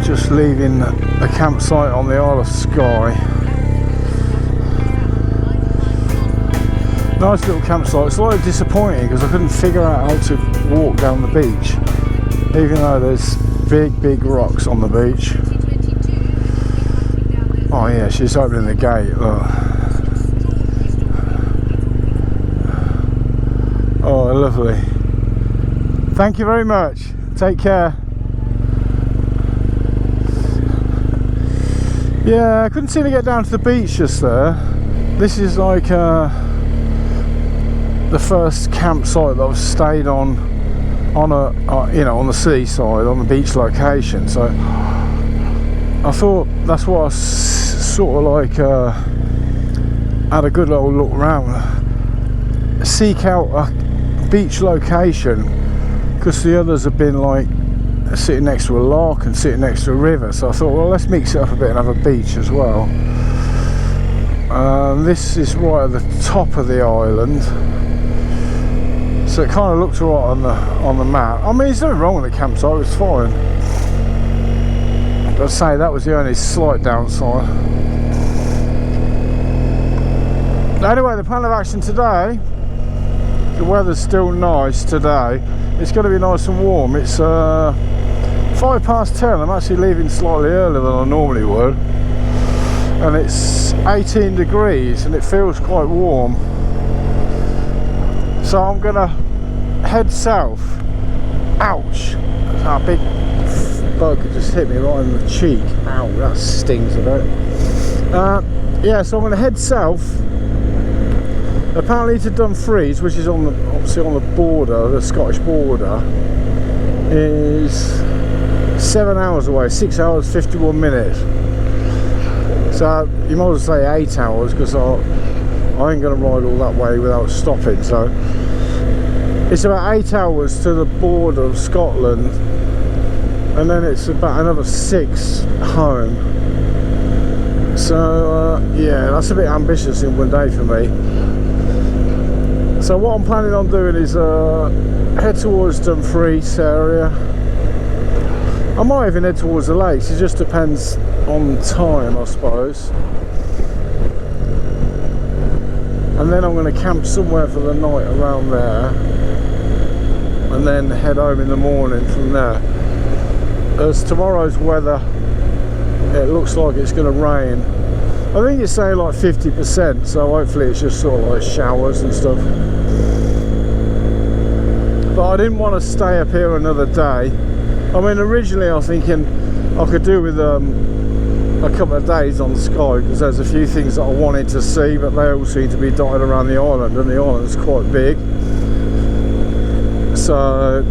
just leaving a campsite on the Isle of Skye. Nice little campsite. It's slightly disappointing because I couldn't figure out how to walk down the beach, even though there's big rocks on the beach. Oh yeah, she's opening the gate, look. Oh, lovely. Thank you very much. Take care. Yeah, I couldn't seem to get down to the beach just there. This is like the first campsite that I've stayed on a you know, on the seaside, on the beach location. So I thought that's what I sort of like had a good old look around, seek out a beach location, because the others have been like sitting next to a loch and sitting next to a river. So I thought, well, let's mix it up a bit and have a beach as well. This is right at the top of the island, so it kind of looks right on the map. I mean, there's nothing wrong with the campsite, it was fine. I'd say that was the only slight downside. Anyway, the plan of action today, the weather's still nice today. It's going to be nice and warm. It's 10:05. I'm actually leaving slightly earlier than I normally would, and it's 18 degrees and it feels quite warm. So I'm going to head south. Ouch! That big bug just hit me right in the cheek. Ow, that stings a bit. Yeah, so I'm going to head south, apparently to Dumfries, which is obviously on the border, the Scottish border. Is 7 hours away, 6 hours 51 minutes. So you might as well say 8 hours, because I ain't going to ride all that way without stopping. So it's about 8 hours to the border of Scotland, and then it's about another 6 home. So yeah, that's a bit ambitious in one day for me. So what I'm planning on doing is head towards Dumfries area. I might even head towards the lakes, it just depends on time, I suppose. And then I'm going to camp somewhere for the night around there, and then head home in the morning from there. As tomorrow's weather, it looks like it's going to rain. I think it's saying like 50%, so hopefully it's just sort of like showers and stuff. But I didn't want to stay up here another day. I mean, originally I was thinking I could do with a couple of days on Skye, because there's a few things that I wanted to see, but they all seem to be dotted around the island, and the island's quite big. So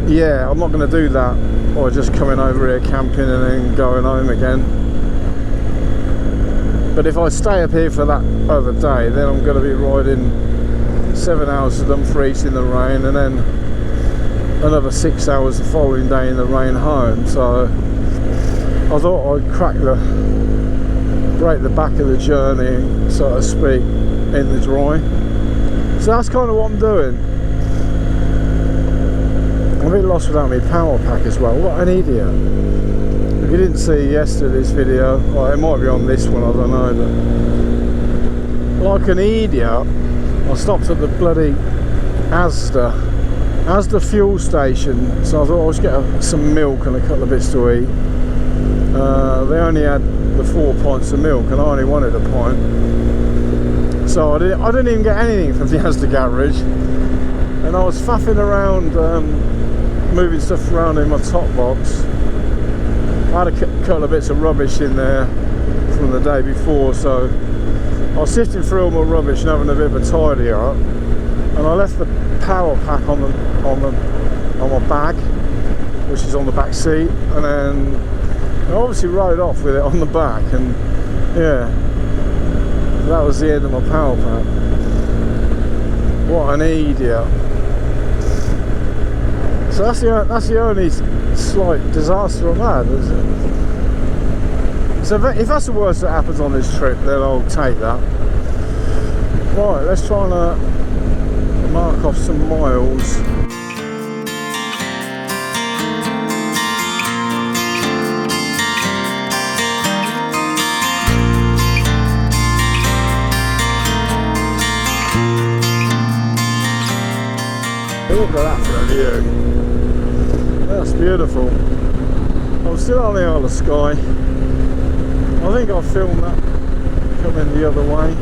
yeah, I'm not going to do that, or just coming over here camping and then going home again. But if I stay up here for that other day, then I'm going to be riding 7 hours to Dumfries in the rain, and then another 6 hours the following day in the rain home. So I thought I'd break the back of the journey, so to speak, in the dry. So that's kind of what I'm doing. I'm a bit lost without my power pack as well. What an idiot. If you didn't see yesterday's video, well, it might be on this one, I don't know, but like an idiot, I stopped at the bloody Asda fuel station. So I thought I'll just get some milk and a couple of bits to eat. They only had the 4 pints of milk, and I only wanted a pint. So I didn't even get anything from the Asda garage, and I was faffing around, moving stuff around in my top box. I had a couple of bits of rubbish in there from the day before, so I was sifting through all my rubbish and having a bit of a tidy up, and I left the power pack on my bag, which is on the back seat, and then I obviously rode off with it on the back, and yeah, that was the end of my power pack. What an idiot. So that's the only slight disaster I've had, is it? So if that's the worst that happens on this trip, then I'll take that. Right, let's try and mark off some miles. Look at that for a view. That's beautiful. I'm still on the Isle of Skye. I think I filmed that coming the other way,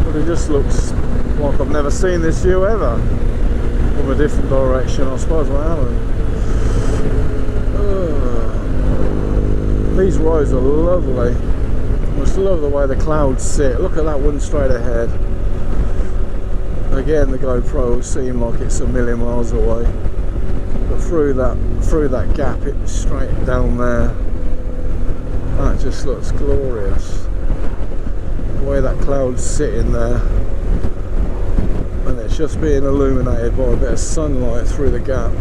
but it just looks like I've never seen this view ever from a different direction. I suppose I haven't. These roads are lovely. I just love the way the clouds sit. Look at that one straight ahead. Again, the GoPro will seem like it's a million miles away, but through that gap, it's straight down there. That just looks glorious. The way that cloud's sitting there, and it's just being illuminated by a bit of sunlight through the gap.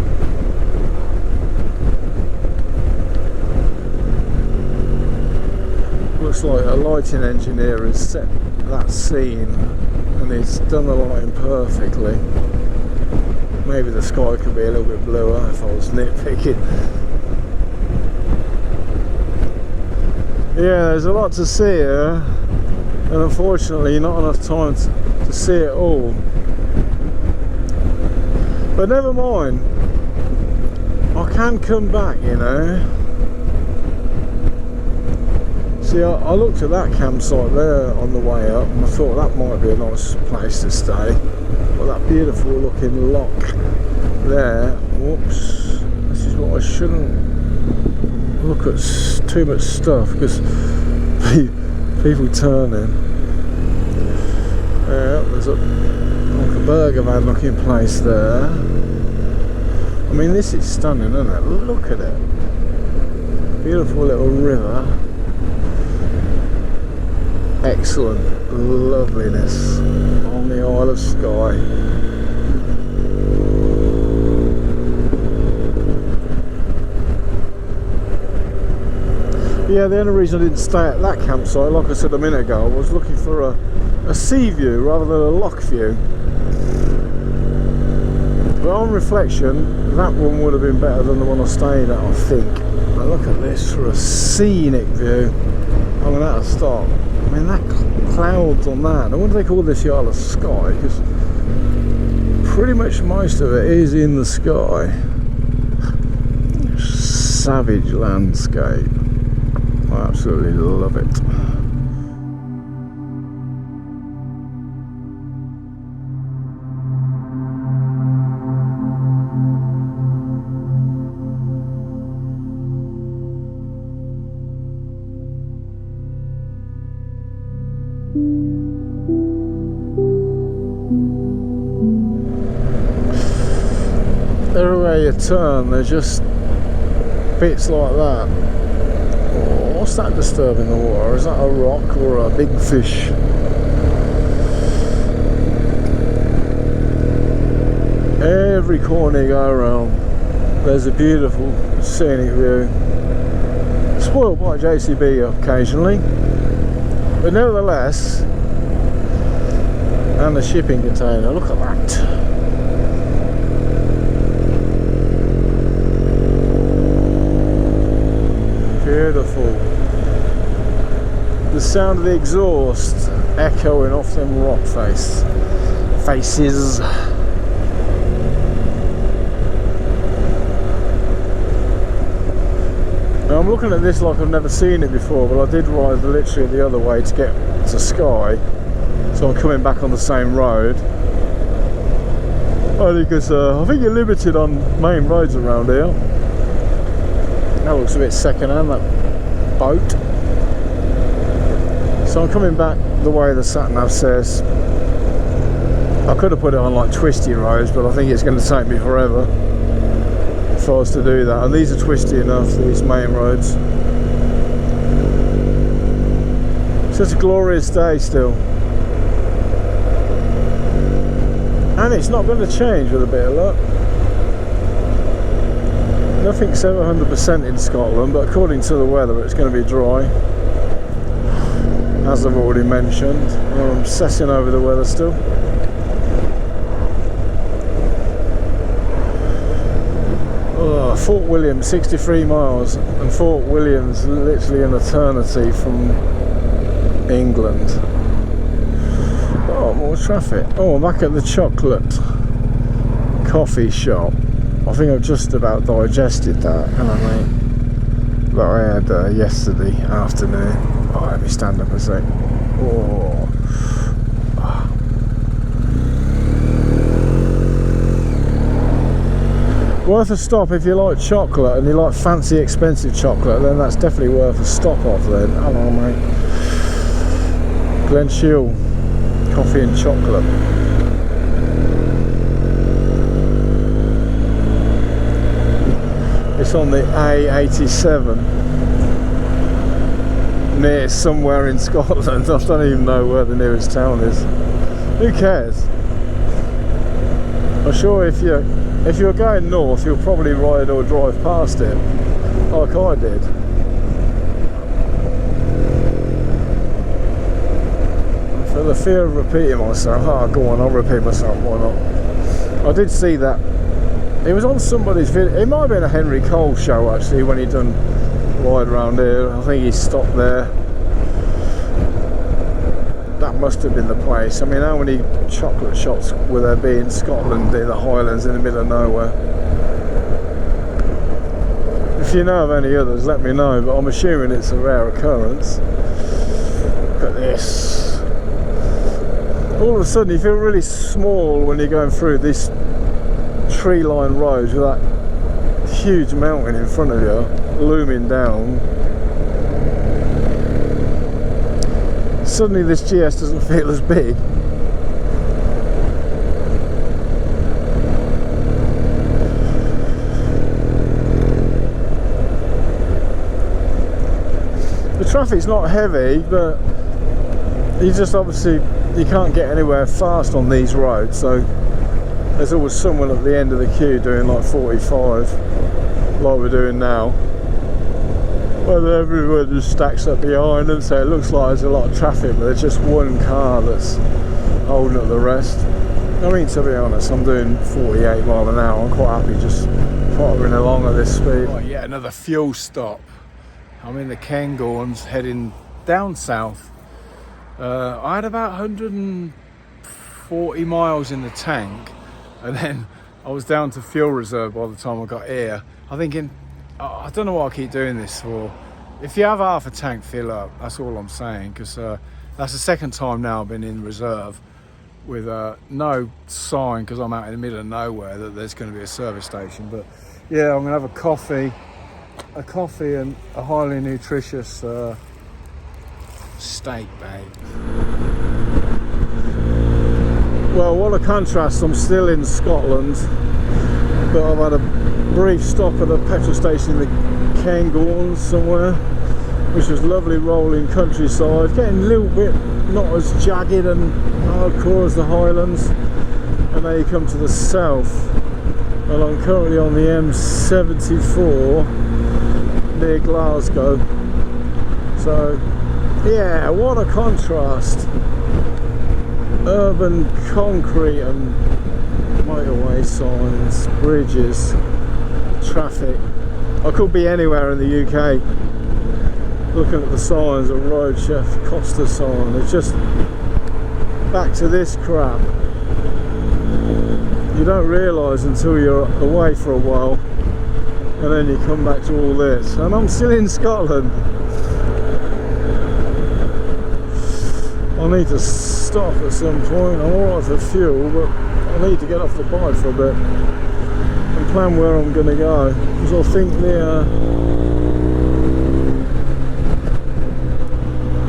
Looks like a lighting engineer has set that scene and he's done the lighting perfectly. Maybe the sky could be a little bit bluer if I was nitpicking. Yeah, there's a lot to see here, and unfortunately not enough time to see it all. But never mind, I can come back, you know. See, I looked at that campsite there on the way up and I thought that might be a nice place to stay. But that beautiful looking lock there, whoops, this is what I shouldn't look at too much stuff, because people turning. Yeah, there's like a burger van looking place there. I mean, this is stunning, isn't it? Look at it. Beautiful little river. Excellent loveliness on the Isle of Skye. Yeah, the only reason I didn't stay at that campsite, like I said a minute ago, I was looking for a sea view rather than a lock view. But on reflection, that one would have been better than the one I stayed at, I think. But look at this for a scenic view. I mean, that'll stop. I mean, that clouds on that. No wonder they call this the Isle of Skye, because pretty much most of it is in the sky. Savage landscape. I absolutely love it. Everywhere you turn, there's just bits like that. Oh, what's that disturbing the water? Is that a rock or a big fish? Every corner you go around, there's a beautiful scenic view. Spoiled by JCB occasionally, but nevertheless. And the shipping container, look at that. Beautiful. The sound of the exhaust echoing off them rock faces. Now I'm looking at this like I've never seen it before, but I did ride literally the other way to get to Skye, so I'm coming back on the same road. Only because I think you're limited on main roads around here. That looks a bit second hand, that boat. So I'm coming back the way the sat-nav says. I could have put it on like twisty roads, but I think it's going to take me forever if I was to do that. And these are twisty enough, these main roads. So it's a glorious day still. And it's not going to change with a bit of luck. Nothing's ever 100% in Scotland, but according to the weather it's going to be dry, as I've already mentioned. I'm obsessing over the weather still. Oh, Fort William, 63 miles, and Fort William's literally an eternity from England. Oh, more traffic. Oh, I'm back at the chocolate. coffee shop. I think I've just about digested that, hello mate, that I had yesterday afternoon. Oh, let me stand up a sec. Oh. Worth a stop if you like chocolate and you like fancy expensive chocolate, then that's definitely worth a stop off then. Hello mate. Glen Shiel coffee and chocolate. It's on the A87 near somewhere in Scotland. I don't even know where the nearest town is. Who cares? I'm sure if you're going north, you'll probably ride or drive past it, like I did. For the fear of repeating myself, go on, I'll repeat myself, why not? I did see that. It was on somebody's video. It might have been a Henry Cole show actually, when he done ride around here. I think he stopped there. That must have been the place. I mean, how many chocolate shops will there be in Scotland, in the Highlands, in the middle of nowhere? If you know of any others, let me know, but I'm assuming it's a rare occurrence. Look at this. All of a sudden you feel really small when you're going through this tree-lined roads with that huge mountain in front of you, looming down. Suddenly this GS doesn't feel as big. The traffic's not heavy, but you just obviously you can't get anywhere fast on these roads, so there's always someone at the end of the queue doing like 45 like we're doing now. Well, everyone just stacks up behind them, so it looks like there's a lot of traffic, but there's just one car that's holding up the rest. I mean, to be honest, I'm doing 48 mile an hour. I'm quite happy just pottering along at this speed. Right, yeah, another fuel stop. I'm in the Cairngorms heading down south. I had about 140 miles in the tank, and then I was down to fuel reserve by the time I got here. I'm thinking, I don't know what I keep doing this for. If you have half a tank, fill up. That's all I'm saying, because that's the second time now I've been in reserve with no sign, because I'm out in the middle of nowhere, that there's going to be a service station. But yeah, I'm going to have a coffee and a highly nutritious steak, babe. Well, what a contrast. I'm still in Scotland, but I've had a brief stop at a petrol station in the Cairngorms somewhere, which was lovely rolling countryside, getting a little bit not as jagged and hardcore as the Highlands. And now you come to the south, and I'm currently on the M74 near Glasgow. So yeah, what a contrast. Urban concrete and motorway signs, bridges, traffic. I could be anywhere in the UK looking at the signs, a road chef Costa sign. It's just back to this crap. You don't realise until you're away for a while, and then you come back to all this. And I'm still in Scotland. I need to stop at some point. I'm alright for fuel, but I need to get off the bike for a bit and plan where I'm going to go, because I think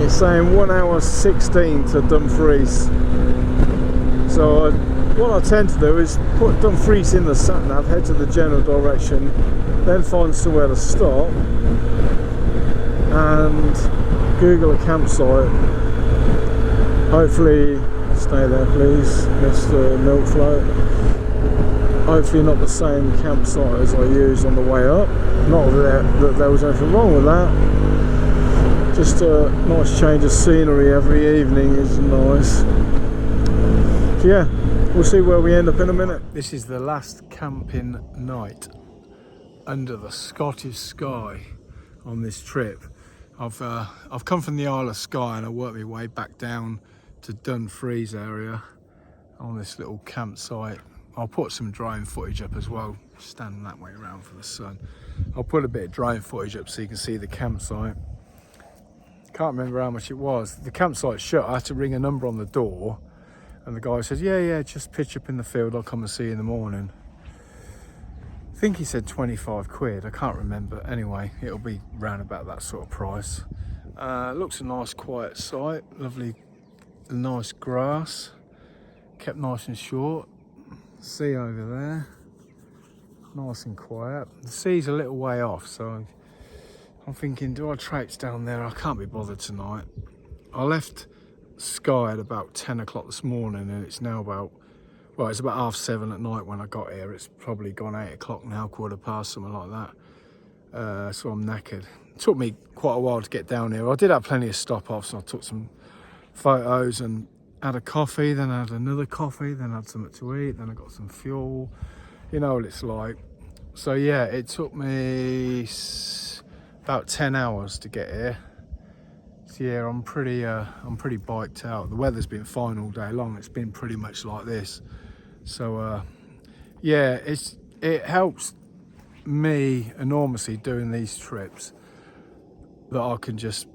it's saying 1 hour 16 to Dumfries. So what I tend to do is put Dumfries in the sat nav, head to the general direction, then find somewhere to stop and Google a campsite. Hopefully, stay there please, Mr. Milk Float. Hopefully not the same campsite as I used on the way up. Not that there was anything wrong with that. Just a nice change of scenery every evening is nice. So yeah, we'll see where we end up in a minute. This is the last camping night under the Scottish sky on this trip. I've come from the Isle of Skye and I worked my way back down to Dumfries area on this little campsite I'll put some drone footage up as well, standing that way around for the sun. I'll put a bit of drone footage up so you can see the campsite. Can't remember how much it was. The campsite's shut. I had to ring a number on the door, and the guy said, yeah, just pitch up in the field, I'll come and see you in the morning. I think he said 25 quid, I can't remember. Anyway, it'll be round about that sort of price. Looks a nice quiet site, lovely nice grass, kept nice and short. Sea over there, nice and quiet. The sea's a little way off, so I'm thinking, do I traipse down there? I can't be bothered tonight. I left Skye at about 10 o'clock this morning, and it's now about, well, it's about 7:30 at night when I got here. It's probably gone 8 o'clock now, 15:15, something like that. So I'm knackered. It took me quite a while to get down here. I did have plenty of stop-offs, so I took some photos and had a coffee, then I had another coffee, then I had something to eat, then I got some fuel. You know what it's like. So yeah, it took me about 10 hours to get here. So yeah, I'm pretty biked out. The weather's been fine all day long. It's been pretty much like this. So yeah, it helps me enormously doing these trips, that I can just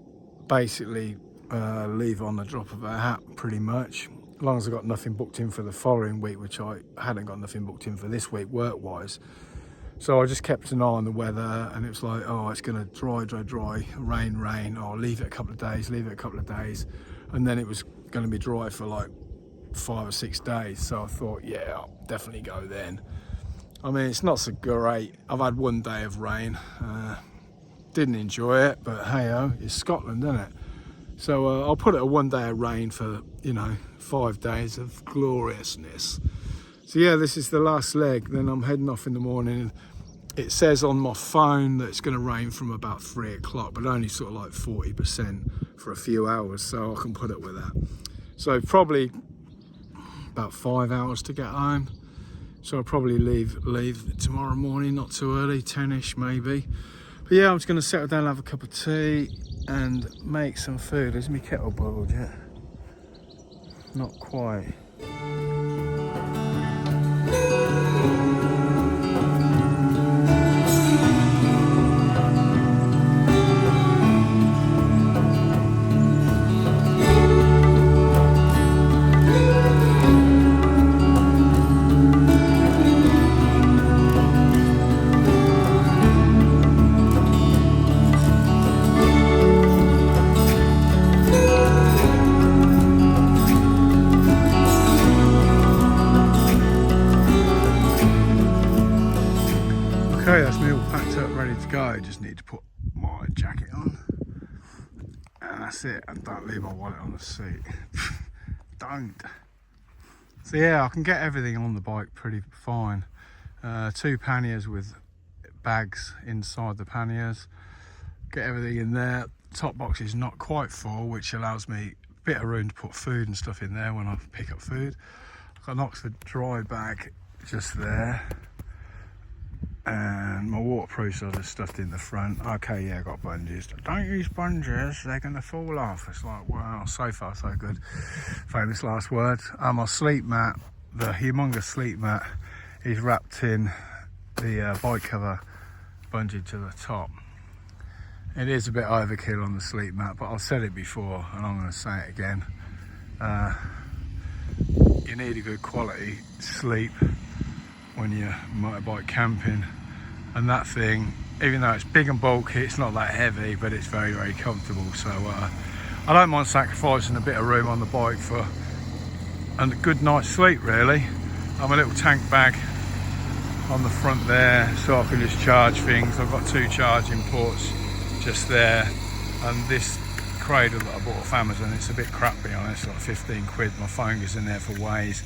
basically leave on the drop of a hat, pretty much, as long as I've got nothing booked in for the following week, which I hadn't got nothing booked in for this week work wise. So I just kept an eye on the weather, and it was like, oh, it's going to dry, rain, oh, leave it a couple of days, and then it was going to be dry for like 5 or 6 days. So I thought, yeah, I'll definitely go then. I mean, it's not so great. I've had 1 day of rain, didn't enjoy it, but hey-oh, it's Scotland, isn't it? So I'll put it a 1 day of rain for, 5 days of gloriousness. So yeah, this is the last leg. Then I'm heading off in the morning. It says on my phone that it's going to rain from about 3 o'clock, but only sort of like 40% for a few hours, so I can put up with that. So probably about 5 hours to get home. So I'll probably leave tomorrow morning, not too early, 10ish maybe. But yeah, I'm just going to settle down, have a cup of tea and make some food. Is my kettle boiled yet? Not quite. Okay, that's me all packed up, ready to go. Just need to put my jacket on, and that's it. And don't leave my wallet on the seat. Don't. So yeah, I can get everything on the bike pretty fine. 2 panniers with bags inside the panniers. Get everything in there. Top box is not quite full, which allows me a bit of room to put food and stuff in there when I pick up food. I've got an Oxford dry bag just there. And my waterproof stuff is stuffed in the front. Okay, yeah, I got bungees. Don't use bungees, they're gonna fall off. It's like, wow, so far so good. Famous last words. My sleep mat, the humongous sleep mat, is wrapped in the bike cover bungee to the top. It is a bit overkill on the sleep mat, but I've said it before and I'm gonna say it again. You need a good quality sleep when you're motorbike camping, and that thing, even though it's big and bulky, it's not that heavy, but it's very, very comfortable. So I don't mind sacrificing a bit of room on the bike for a good night's sleep, really. I'm a little tank bag on the front there, so I can just charge things. I've got 2 charging ports just there, and this cradle that I bought off Amazon, it's a bit crap, to be honest, like 15 quid. My phone goes in there for Waze.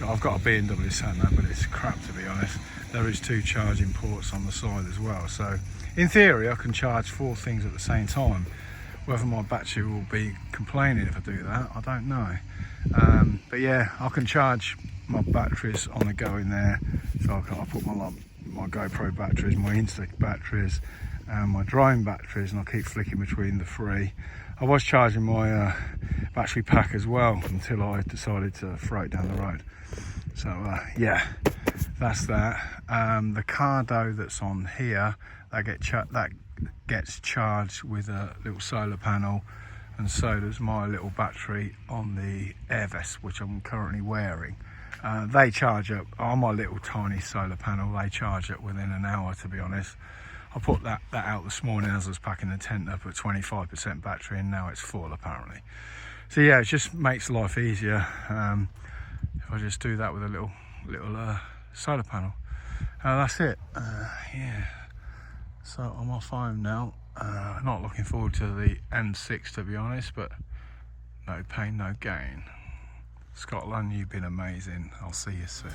I've got a BMW sat nav, but it's crap, to be honest. There is 2 charging ports on the side as well. So in theory, I can charge 4 things at the same time. Whether my battery will be complaining if I do that, I don't know. But yeah, I can charge my batteries on the go in there. So I'll put my GoPro batteries, my Insta batteries, and my drone batteries, and I'll keep flicking between the 3. I was charging my battery pack as well until I decided to throw it down the road. So yeah, that's that. The cardo that's on here, that gets charged with a little solar panel, and so does my little battery on the air vest, which I'm currently wearing. They charge up on my little tiny solar panel. They charge up within an hour, to be honest. I put that out this morning as I was packing the tent up at 25% battery, and now it's full apparently. So yeah, it just makes life easier if I just do that with a little solar panel. That's it. Yeah. So I'm off home now. Not looking forward to the N6, to be honest, but no pain, no gain. Scotland, you've been amazing. I'll see you soon.